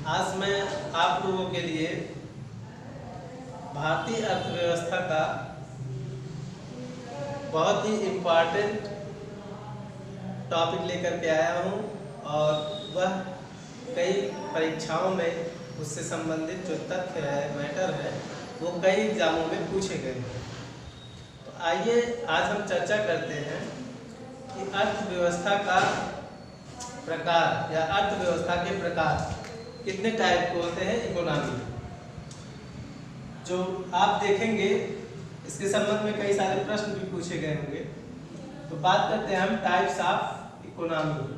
आज मैं आप लोगों के लिए भारतीय अर्थव्यवस्था का बहुत ही इम्पोर्टेंट टॉपिक लेकर के आया हूँ और वह कई परीक्षाओं में उससे संबंधित जो तथ्य है, मैटर है, वो कई एग्जामों में पूछे गए हैं। तो आइए आज हम चर्चा करते हैं कि अर्थव्यवस्था का प्रकार या अर्थव्यवस्था के प्रकार कितने टाइप के होते हैं इकोनॉमी। जो आप देखेंगे इसके संबंध में कई सारे प्रश्न भी पूछे गए होंगे। तो बात करते हैं हम टाइप्स ऑफ इकोनॉमी।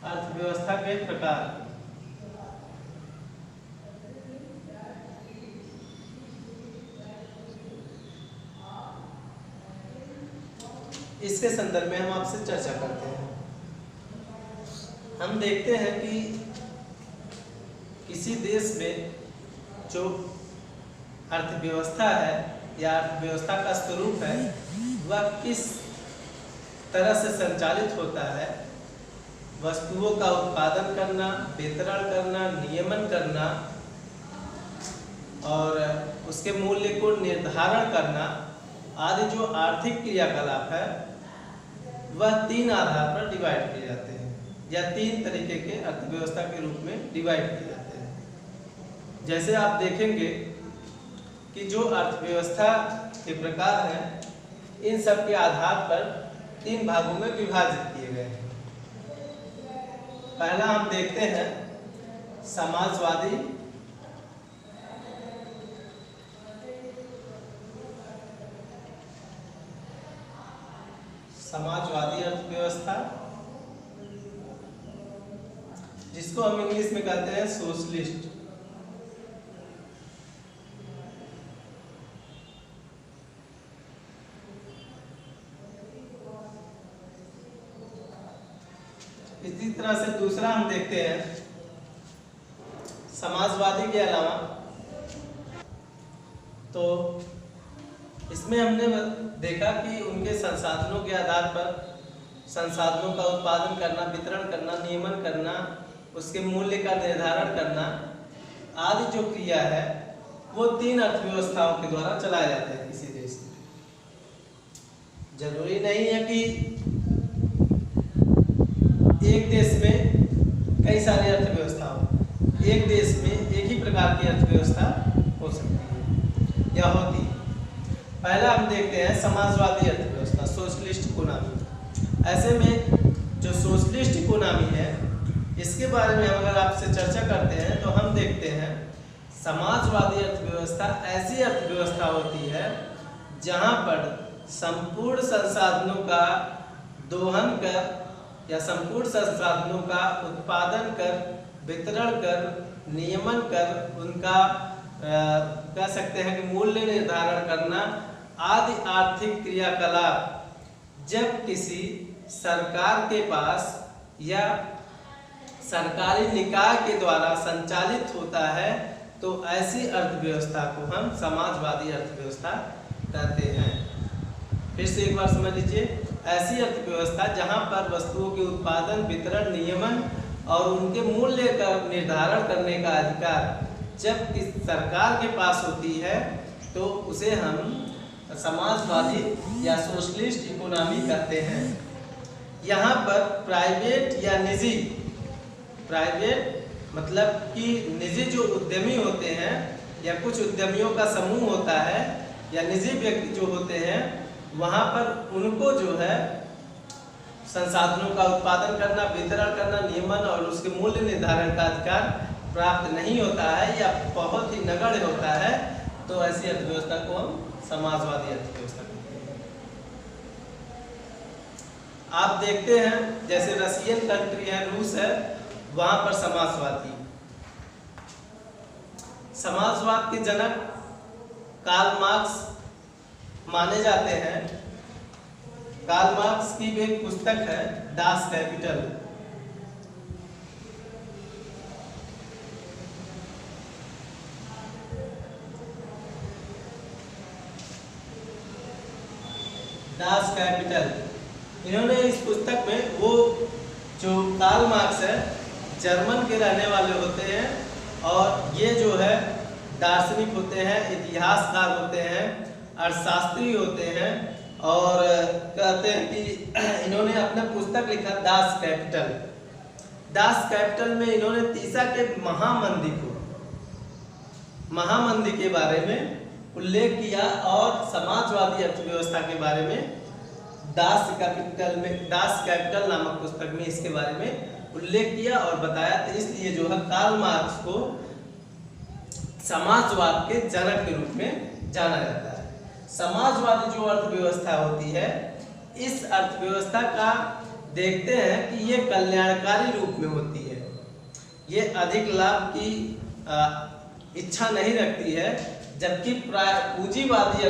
अर्थव्यवस्था के प्रकार। इसके संदर्भ में हम आपसे चर्चा करते हैं। हम देखते हैं कि किसी देश में जो अर्थव्यवस्था है या अर्थव्यवस्था का स्वरूप है वह किस तरह से संचालित होता है। वस्तुओं का उत्पादन करना, वितरण करना, नियमन करना और उसके मूल्य को निर्धारण करना आदि जो आर्थिक क्रियाकलाप है वह तीन आधार पर डिवाइड किए जाते हैं या तीन तरीके के अर्थव्यवस्था के रूप में डिवाइड किए जाते हैं। जैसे आप देखेंगे कि जो अर्थव्यवस्था के प्रकार हैं इन सब के आधार पर तीन भागों में विभाजित किए गए हैं। पहला हम देखते हैं समाजवादी, समाजवादी अर्थव्यवस्था, जिसको हम इंग्लिश में कहते हैं सोशलिस्ट। इसी तरह से दूसरा हम देखते हैं समाजवादी के अलावा, तो इसमें हमने देखा कि उनके संसाधनों के आधार पर संसाधनों का उत्पादन करना, वितरण करना, नियमन करना, उसके मूल्य का निर्धारण करना आदि जो क्रिया है वो तीन अर्थव्यवस्थाओं के द्वारा चलाए जाते हैं किसी देश में। जरूरी नहीं है कि एक देश में कई सारी अर्थव्यवस्था हो, एक देश में एक ही प्रकार की अर्थव्यवस्था हो सकती है या होती है। पहला हम देखते हैं समाजवादी अर्थव्यवस्था, सोशलिस्ट इकोनॉमी। ऐसे में जो सोशलिस्ट इकोनॉमी है इसके बारे में अगर आपसे चर्चा करते हैं तो हम देखते हैं समाजवादी अर्थव्यवस्था ऐसी अर्थव्यवस्था होती है जहां पर संपूर्ण संसाधनों का दोहन कर या संपूर्ण संसाधनों का उत्पादन कर, वितरण कर, नियमन कर, उनका कह सकते हैं कि मूल्य निर्धारण करना आदि आर्थिक क्रियाकलाप जब किसी सरकार के पास या सरकारी निकाय के द्वारा संचालित होता है तो ऐसी अर्थव्यवस्था को हम समाजवादी अर्थव्यवस्था कहते हैं। फिर से एक बार समझ लीजिए, ऐसी अर्थव्यवस्था जहां पर वस्तुओं के उत्पादन, वितरण, नियमन और उनके मूल्य का निर्धारण करने का अधिकार जब किसी सरकार के पास होती है तो उसे हम समाजवादी या सोशलिस्ट इकोनॉमी कहते हैं। यहाँ पर प्राइवेट या निजी, प्राइवेट मतलब कि निजी जो उद्यमी होते हैं या कुछ उद्यमियों का समूह होता है या निजी व्यक्ति जो होते हैं वहाँ पर उनको जो है संसाधनों का उत्पादन करना, वितरण करना, नियमन और उसके मूल्य निर्धारण का अधिकार प्राप्त नहीं होता है या बहुत ही नगण्य होता है, तो ऐसी अर्थव्यवस्था को हम समाजवादी अर्थव्यवस्था कहते हैं। आप देखते हैं जैसे रशियन कंट्री है, रूस है, वहां पर समाजवाद के जनक कार्ल मार्क्स माने जाते हैं। कार्ल मार्क्स की भी एक पुस्तक है डास कैपिटल। Das Kapital. इन्होंने इस पुस्तक में, वो जो कार्ल मार्क्स है जर्मन के रहने वाले होते हैं और ये जो है दार्शनिक होते हैं, इतिहासकार होते हैं, अर्थशास्त्री होते हैं और कहते हैं कि इन्होंने अपना पुस्तक लिखा दास कैपिटल। दास कैपिटल में इन्होंने तीसा के महामंदी के बारे में उल्लेख किया और समाजवादी अर्थव्यवस्था के बारे में दास कैपिटल नामक पुस्तक में इसके बारे में उल्लेख किया और बताया। तो इसलिए जो है कार्ल मार्क्स को समाजवाद के जनक के रूप में जाना जाता है। समाजवादी जो अर्थव्यवस्था होती है, इस अर्थव्यवस्था का देखते हैं कि ये कल्याणकारी रूप में होती है, ये अधिक लाभ की इच्छा नहीं रखती है। जबकि पूंजीवादी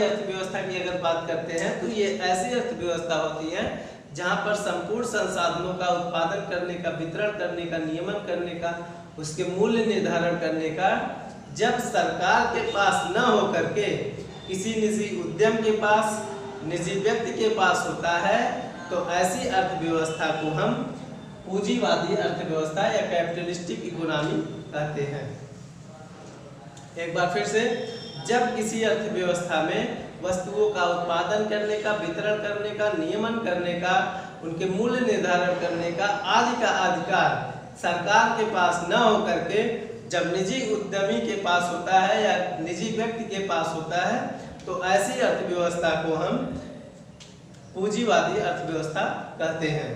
अर्थव्यवस्था की अगर बात करते हैं तो ये ऐसी अर्थव्यवस्था होती है जहां पर संपूर्ण संसाधनों का उत्पादन करने का, वितरण करने का, नियमन करने का, उसके मूल्य निर्धारण करने का जब सरकार के पास न हो करके किसी निजी उद्यम के पास, निजी व्यक्ति के पास होता है, तो ऐसी अर्थव्यवस्था को हम पूंजीवादी अर्थव्यवस्था या कैपिटलिस्टिक इकोनॉमी कहते हैं। एक बार फिर से, जब किसी अर्थव्यवस्था में वस्तुओं का उत्पादन करने का, वितरण करने का, नियमन करने का, उनके मूल्य निर्धारण करने का आदि का अधिकार सरकार के पास न हो करके जब निजी उद्यमी के पास होता है या निजी व्यक्ति के पास होता है, तो ऐसी अर्थव्यवस्था को हम पूंजीवादी अर्थव्यवस्था कहते हैं।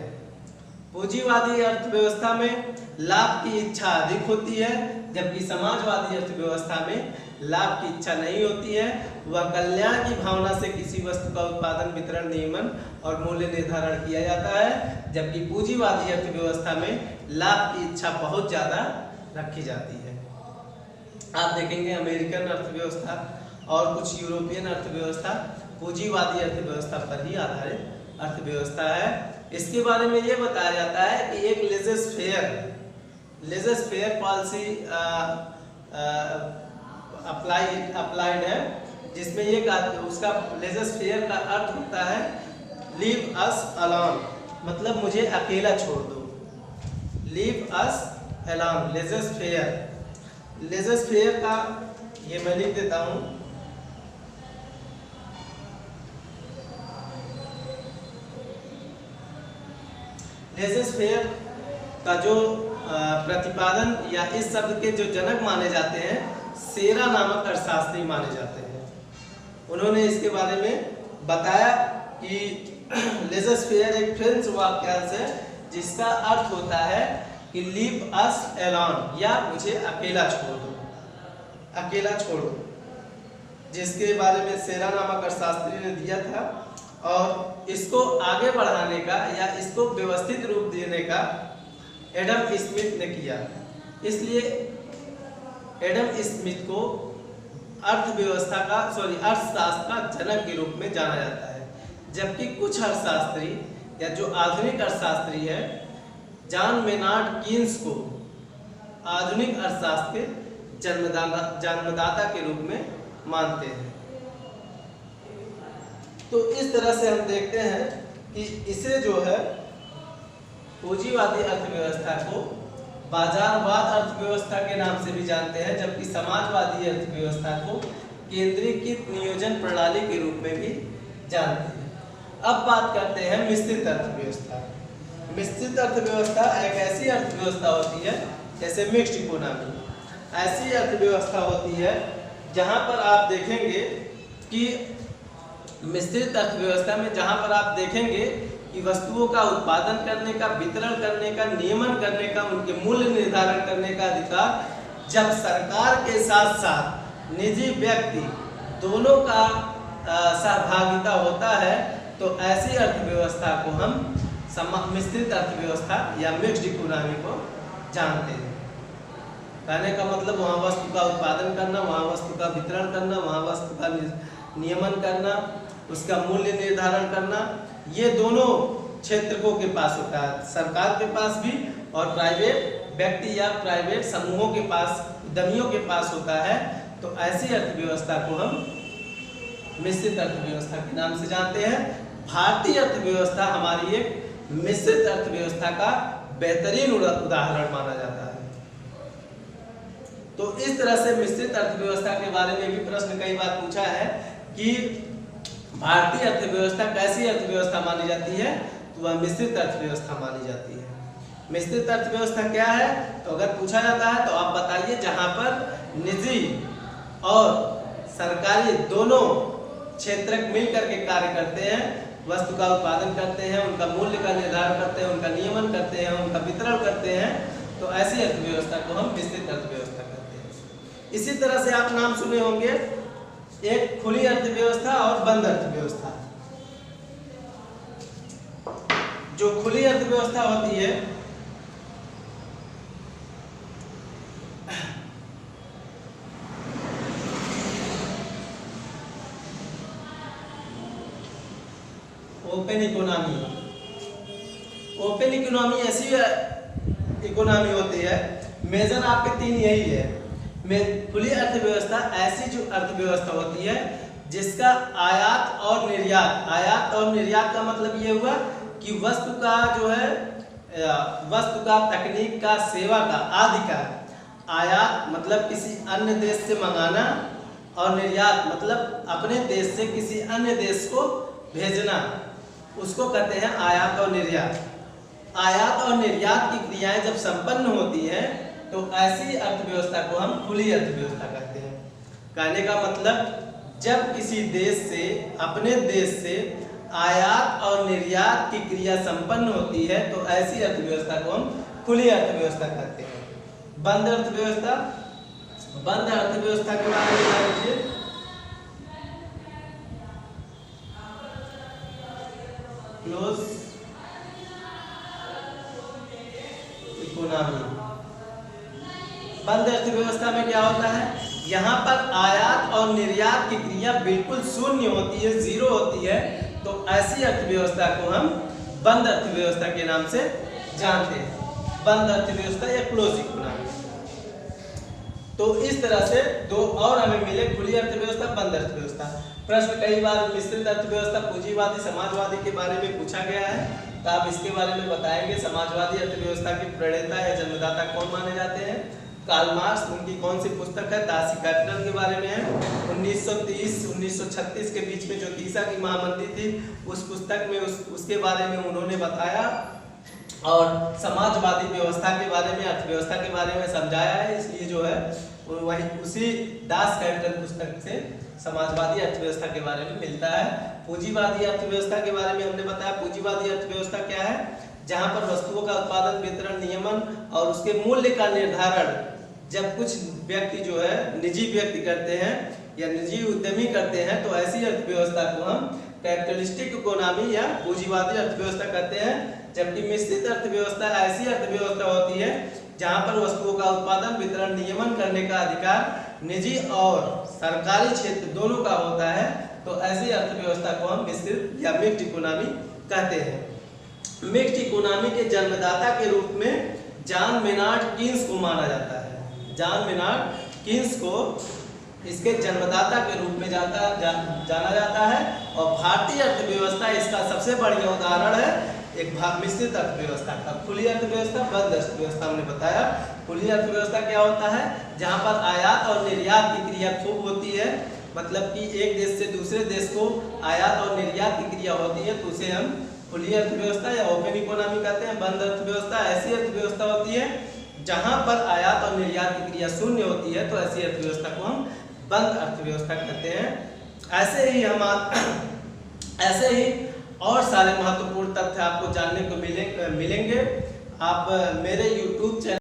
पूंजीवादी अर्थव्यवस्था में लाभ की इच्छा अधिक होती है, जबकि समाजवादी अर्थव्यवस्था में लाभ की इच्छा नहीं होती है। वह कल्याण की भावना से किसी वस्तु का उत्पादन, वितरण, नियमन और मूल्य निर्धारण किया जाता है, जबकि पूंजीवादी अर्थव्यवस्था में लाभ की इच्छा बहुत ज़्यादा रखी जाती है। आप देखेंगे अमेरिकन अर्थव्यवस्था और कुछ यूरोपियन अर्थव्यवस्था पूंजीवादी अर्थव्यवस्था पर ही आधारित अर्थव्यवस्था है। इसके बारे में ये बताया जाता है कि एक लेजर फेयर पॉलिसी अप्लाइड है, जिसमें ये उसका लेजर फेयर का अर्थ होता है लीव अस अलोन, मतलब मुझे अकेला छोड़ दो। Leave us alone, laissez faire का ये मैं लिख देता हूँ। लेजर फेयर का जो प्रतिपादन या इस शब्द के जो जनक माने जाते हैं, सेरा नामक अर्थशास्त्री माने जाते हैं। उन्होंने इसके बारे में बताया कि लेजर फेयर एक फ्रेंच वाक्यांश है जिसका अर्थ होता है कि लीव अस अलोन, या मुझे अकेला छोड़ दो, अकेला छोड़ो, जिसके बारे में सेरा नामक अर्थशास्त्री ने दिया था। और इसको आगे बढ़ाने का या इसको व्यवस्थित रूप देने का एडम स्मिथ ने किया। इसलिए एडम स्मिथ को अर्थशास्त्र का जनक के रूप में जाना जाता है। जबकि कुछ अर्थशास्त्री या जो आधुनिक अर्थशास्त्री है, जॉन मेनार्ड कीन्स को आधुनिक अर्थशास्त्र के जन्मदाता के रूप में मानते हैं। तो इस तरह से हम देखते हैं कि इसे जो है पूंजीवादी अर्थव्यवस्था को बाजारवाद अर्थव्यवस्था के नाम से भी जानते हैं, जबकि समाजवादी अर्थव्यवस्था को केंद्रीकृत नियोजन प्रणाली के रूप में भी जानते हैं। अब बात करते हैं मिश्रित अर्थव्यवस्था। मिश्रित अर्थव्यवस्था एक ऐसी अर्थव्यवस्था होती है, जैसे मिक्स्ड इकोनॉमी, ऐसी अर्थव्यवस्था होती है जहां पर आप देखेंगे कि मिश्रित अर्थव्यवस्था में जहां पर आप देखेंगे कि वस्तुओं का उत्पादन करने का, वितरण करने का, नियमन करने का, उनके मूल्य निर्धारण करने का अधिकार जब सरकार के साथ साथ निजी व्यक्ति दोनों का सहभागिता होता है, तो ऐसी अर्थव्यवस्था को हम मिश्रित अर्थव्यवस्था या मिक्स्ड इकोनॉमी को जानते हैं। कहने का मतलब वहाँ वस्तु का उत्पादन करना, वहाँ वस्तु का वितरण करना, वहाँ वस्तु का नियमन करना, उसका मूल्य निर्धारण करना, ये दोनों क्षेत्रकों के पास होता है, सरकार के पास भी और प्राइवेट व्यक्ति या प्राइवेट समूहों के पास, उद्यमियों के पास होता है। तो ऐसी अर्थव्यवस्था को हम मिश्रित अर्थव्यवस्था के नाम से जानते हैं। भारतीय अर्थव्यवस्था हमारी एक मिश्रित अर्थव्यवस्था का बेहतरीन उदाहरण माना जाता है। तो इस तरह से मिश्रित अर्थव्यवस्था के बारे में भी प्रश्न कई बार पूछा है कि भारतीय अर्थव्यवस्था कैसी अर्थव्यवस्था मानी जाती है, तो वह मिश्रित अर्थव्यवस्था मानी जाती है। मिश्रित अर्थव्यवस्था क्या है, तो अगर पूछा जाता है तो आप बताइए जहां पर निजी और सरकारी दोनों क्षेत्र मिलकर के कार्य करते हैं, वस्तु का उत्पादन करते हैं, उनका मूल्य का निर्धारण करते हैं, उनका नियमन करते हैं, उनका वितरण करते हैं, तो ऐसी अर्थव्यवस्था को हम मिश्रित अर्थव्यवस्था कहते हैं। इसी तरह से आप नाम सुने होंगे एक खुली अर्थव्यवस्था और बंद अर्थव्यवस्था। जो खुली अर्थव्यवस्था होती है ओपन इकोनॉमी, ओपन इकोनॉमी ऐसी इकोनॉमी होती है, मेजर आपके तीन यही है। खुली अर्थव्यवस्था ऐसी जो अर्थव्यवस्था होती है जिसका आयात और निर्यात, आयात और निर्यात का मतलब ये हुआ कि वस्तु का जो है वस्तु का, तकनीक का, सेवा का, आदि का आयात मतलब किसी अन्य देश से मंगाना और निर्यात मतलब अपने देश से किसी अन्य देश को भेजना, उसको कहते हैं आयात और निर्यात। आयात और निर्यात की क्रियाएं जब संपन्न होती हैं तो ऐसी अर्थव्यवस्था को हम खुली अर्थव्यवस्था कहते हैं। कहने का मतलब जब किसी देश से, अपने देश से आयात और निर्यात की क्रिया संपन्न होती है तो ऐसी अर्थव्यवस्था को हम खुली अर्थव्यवस्था कहते हैं। बंद अर्थव्यवस्था, बंद अर्थव्यवस्था के बारे में जान लीजिए। क्लोज इकोनॉमी, बंद अर्थव्यवस्था में क्या होता है, यहाँ पर आयात और निर्यात की क्रिया बिल्कुल शून्य होती है, जीरो होती है, तो ऐसी अर्थव्यवस्था को हम बंद अर्थव्यवस्था के नाम से जानते हैं। बंद अर्थव्यवस्था या क्लोज इकोनॉमी। तो इस तरह से दो और हमें मिले, खुली अर्थव्यवस्था, बंद अर्थव्यवस्था। प्रश्न कई बार मिश्रित अर्थव्यवस्था, पूंजीवादी, समाजवादी के बारे में पूछा गया है, तो आप इसके बारे में बताएंगे। समाजवादी अर्थव्यवस्था की प्रणेता या जन्मदाता कौन माने जाते हैं? Karl Marx. उनकी कौन सी पुस्तक है? दासी कैपिटल के बारे में है। 1930-1936 के बीच में जो तीसा की महामंदी थी, उस पुस्तक में उसके बारे में उन्होंने बताया और समाजवादी व्यवस्था के बारे में, अर्थव्यवस्था के बारे में समझाया है। इसलिए जो है वही उसी दास कैपिटल पुस्तक से समाजवादी अर्थव्यवस्था के बारे में मिलता है। पूंजीवादी अर्थव्यवस्था के बारे में हमने बताया। पूंजीवादी अर्थव्यवस्था क्या है? जहां पर वस्तुओं का उत्पादन, वितरण, नियमन और उसके मूल्य का निर्धारण जब कुछ व्यक्ति जो है निजी व्यक्ति करते हैं या निजी उद्यमी करते हैं, तो ऐसी अर्थव्यवस्था को हम कैपिटलिस्टिक इकोनॉमी या पूंजीवादी अर्थव्यवस्था कहते हैं। जबकि मिश्रित अर्थव्यवस्था ऐसी अर्थव्यवस्था होती है जहां पर वस्तुओं का उत्पादन, वितरण, नियमन करने का अधिकार निजी और सरकारी क्षेत्र दोनों का होता है, तो ऐसी अर्थव्यवस्था को हम मिश्रित या मिक्स्ड इकोनॉमी कहते हैं। मिक्स्ड इकोनॉमी के जन्मदाता के रूप में जॉन मेनार्ड कीन्स को माना जाता है। जॉन मेनार्ड कीन्स को इसके जन्मदाता के रूप में जाना जाता है। और भारतीय अर्थव्यवस्था इसका सबसे बढ़िया उदाहरण है, एक मिश्रित अर्थव्यवस्था का। खुली अर्थव्यवस्था, बंद अर्थव्यवस्था हमने बताया। खुली अर्थव्यवस्था क्या होता है? जहां पर आयात और निर्यात की क्रिया खूब होती है, मतलब कि एक देश से दूसरे देश को आयात और निर्यात की क्रिया होती है, तो उसे हम खुली अर्थव्यवस्था या ओपन इकोनॉमी कहते हैं। बंद अर्थव्यवस्था ऐसी अर्थव्यवस्था होती है जहां पर आयात और निर्यात की क्रिया शून्य होती है, तो ऐसी अर्थव्यवस्था को हम बंद अर्थव्यवस्था कहते हैं। ऐसे ही और सारे महत्वपूर्ण तथ्य आपको जानने को मिलेंगे। आप मेरे YouTube चैनल